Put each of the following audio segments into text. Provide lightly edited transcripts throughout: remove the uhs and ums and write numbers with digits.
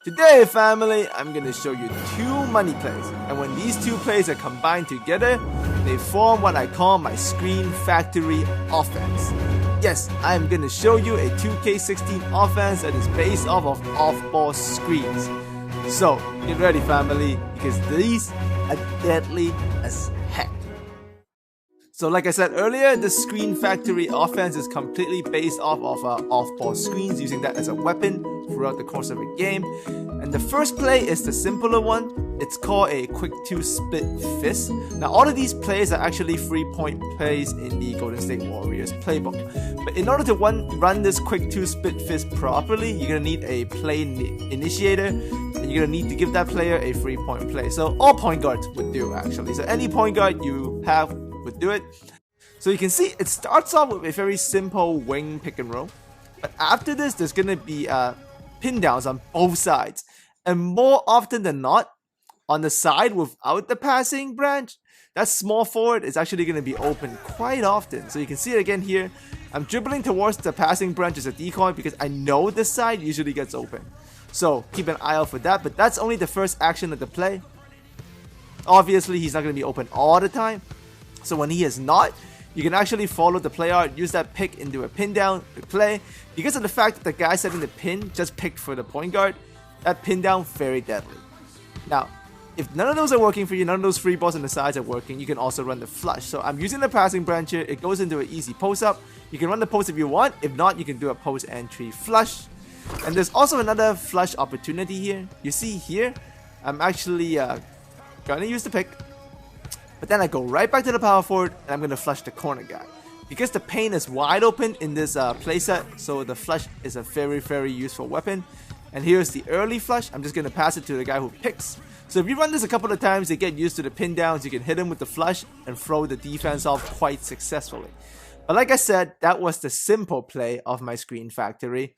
Today, family, I'm gonna show you two money plays, and when these two plays are combined together, they form what I call my Screen Factory offense. Yes, I'm gonna show you a 2K16 offense that is based off of off-ball screens. So, get ready, family, because these are deadly as heck. So like I said earlier, the Screen Factory offense is completely based off of off-ball screens, using that as a weapon throughout the course of a game. And the first play is the simpler one. It's called a quick 2 split fist. Now all of these plays are actually 3-point plays in the Golden State Warriors playbook. But in order to run this quick 2 split fist properly, you're going to need a play initiator, and you're going to need to give that player a 3-point play. So all point guards would do actually. So any point guard you have would do it. So you can see it starts off with a very simple wing pick and roll, but after this there's gonna be pin downs on both sides, and more often than not, on the side without the passing branch, that small forward is actually going to be open quite often. So you can see it again here. I'm dribbling towards the passing branch as a decoy because I know this side usually gets open, so keep an eye out for that. But that's only the first action of the play. Obviously he's not going to be open all the time. So when he is not, you can actually follow the play art, use that pick into a pin down to play. Because of the fact that the guy setting the pin just picked for the point guard, that pin down very deadly. Now, if none of those are working for you, none of those free balls on the sides are working, you can also run the flush. So I'm using the passing branch here. It goes into an easy post up. You can run the post if you want. If not, you can do a post entry flush. And there's also another flush opportunity here. You see here, I'm actually gonna use the pick. But then I go right back to the power forward, and I'm going to flush the corner guy. Because the paint is wide open in this playset, so the flush is a very, very useful weapon. And here's the early flush. I'm just going to pass it to the guy who picks. So if you run this a couple of times, you get used to the pin downs. You can hit him with the flush and throw the defense off quite successfully. But like I said, that was the simple play of my Screen Factory.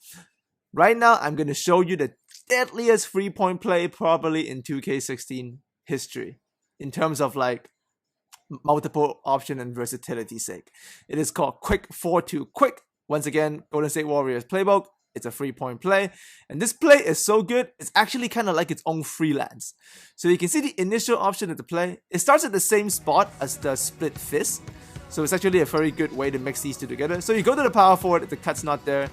Right now, I'm going to show you the deadliest 3-point play probably in 2K16 history, in terms of like multiple option and versatility sake. It is called Quick 4-2 Quick. Once again, Golden State Warriors playbook. It's a 3-point play, and this play is so good, it's actually kind of like its own freelance. So you can see the initial option of the play. It starts at the same spot as the split fist, so it's actually a very good way to mix these two together. So you go to the power forward if the cut's not there.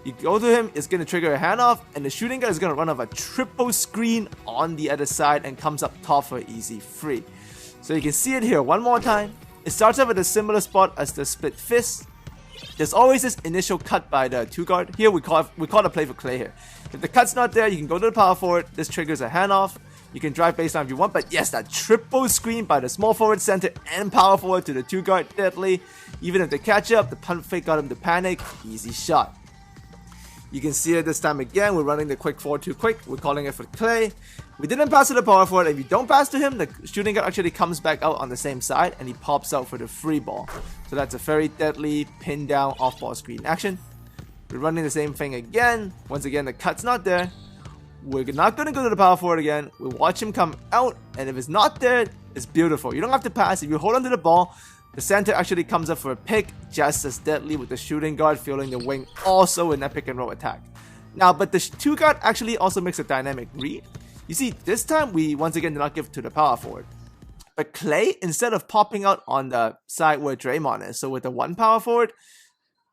You go to him, it's going to trigger a handoff, and the shooting guard is going to run off a triple screen on the other side and comes up top for an easy free. So you can see it here one more time. It starts off at a similar spot as the split fist. There's always this initial cut by the 2-guard. Here we call the play for Klay here. If the cut's not there, you can go to the power forward. This triggers a handoff. You can drive baseline if you want, but yes, that triple screen by the small forward, center, and power forward to the 2-guard, deadly. Even if they catch up, the pump fake got him to panic. Easy shot. You can see it this time again. We're running the quick 4-2 quick. We're calling it for Klay. We didn't pass to the power forward. If you don't pass to him, the shooting guard actually comes back out on the same side and he pops out for the free ball. So that's a very deadly pin down off ball screen action. We're running the same thing again. Once again, the cut's not there. We're not going to go to the power forward again. We'll watch him come out, and if it's not there, it's beautiful. You don't have to pass. If you hold on to the ball, the center actually comes up for a pick, just as deadly, with the shooting guard filling the wing also in that pick and roll attack. Now, but the 2-guard actually also makes a dynamic read. You see, this time we once again did not give to the power forward. But Klay, instead of popping out on the side where Draymond is, so with the 1 power forward,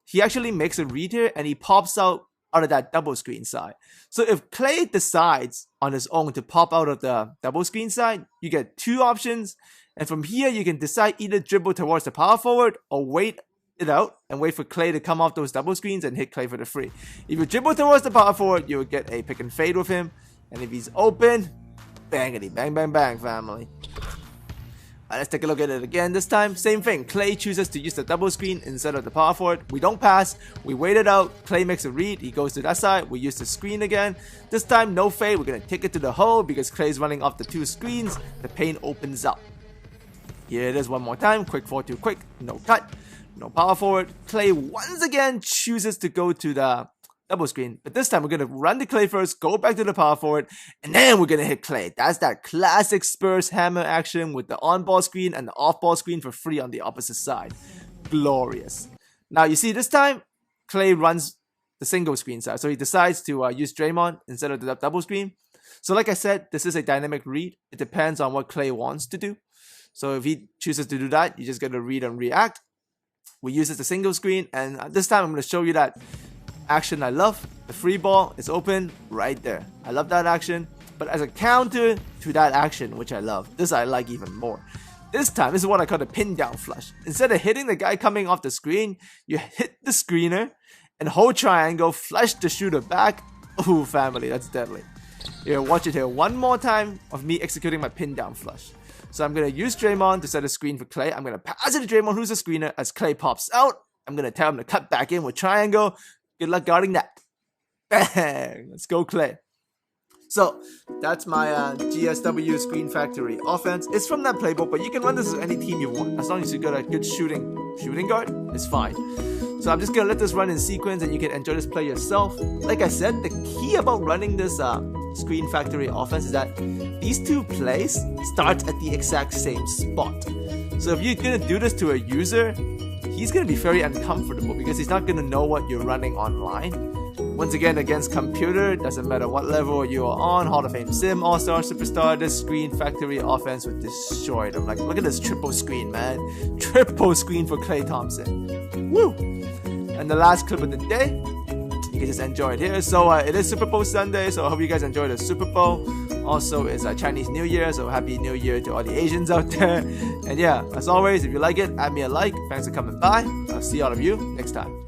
he actually makes a read here and he pops out of that double screen side. So if Klay decides on his own to pop out of the double screen side, you get 2 options. And from here, you can decide either dribble towards the power forward or wait it out and wait for Klay to come off those double screens and hit Klay for the free. If you dribble towards the power forward, you'll get a pick and fade with him. And if he's open, bangity, bang, bang, bang, family. Let's take a look at it again this time. Same thing. Klay chooses to use the double screen instead of the power forward. We don't pass. We wait it out. Klay makes a read. He goes to that side. We use the screen again. This time, no fade. We're going to take it to the hole because Klay's running off the 2 screens. The paint opens up. Here it is one more time. Quick 4-2 quick. No cut. No power forward. Klay once again chooses to go to the double screen, but this time we're going to run the Klay first, go back to the power forward, and then we're going to hit Klay. That's that classic Spurs hammer action with the on-ball screen and the off-ball screen for free on the opposite side. Glorious. Now you see this time, Klay runs the single screen side. So he decides to use Draymond instead of the double screen. So like I said, this is a dynamic read. It depends on what Klay wants to do. So if he chooses to do that, you just got to read and react. We use it as a single screen, and this time I'm going to show you that action I love. The free ball is open right there. I love that action. But as a counter to that action, which I love, this I like even more. This time, this is what I call the pin down flush. Instead of hitting the guy coming off the screen, you hit the screener and hold triangle, flush the shooter back. Ooh, family, that's deadly. Here, watch it here one more time of me executing my pin down flush. So I'm going to use Draymond to set a screen for Klay. I'm going to pass it to Draymond, who's a screener, as Klay pops out. I'm going to tell him to cut back in with triangle. Good luck guarding that. Bang! Let's go, Klay. So that's my GSW Screen Factory offense. It's from that playbook, but you can run this as any team you want. As long as you got a good shooting guard, it's fine. So I'm just going to let this run in sequence and you can enjoy this play yourself. Like I said, the key about running this Screen Factory offense is that these two plays start at the exact same spot. So if you're going to do this to a user, he's going to be very uncomfortable because he's not going to know what you're running online. Once again, against computer, doesn't matter what level you are on, Hall of Fame Sim, All-Star, Superstar, this Screen Factory offense would destroy them. Like, look at this triple screen, man. Triple screen for Klay Thompson. Woo! And the last clip of the day, you can just enjoy it here. So it is Super Bowl Sunday, so I hope you guys enjoy the Super Bowl. Also, it's Chinese New Year, so Happy New Year to all the Asians out there. And yeah, as always, if you like it, add me a like. Thanks for coming by. I'll see all of you next time.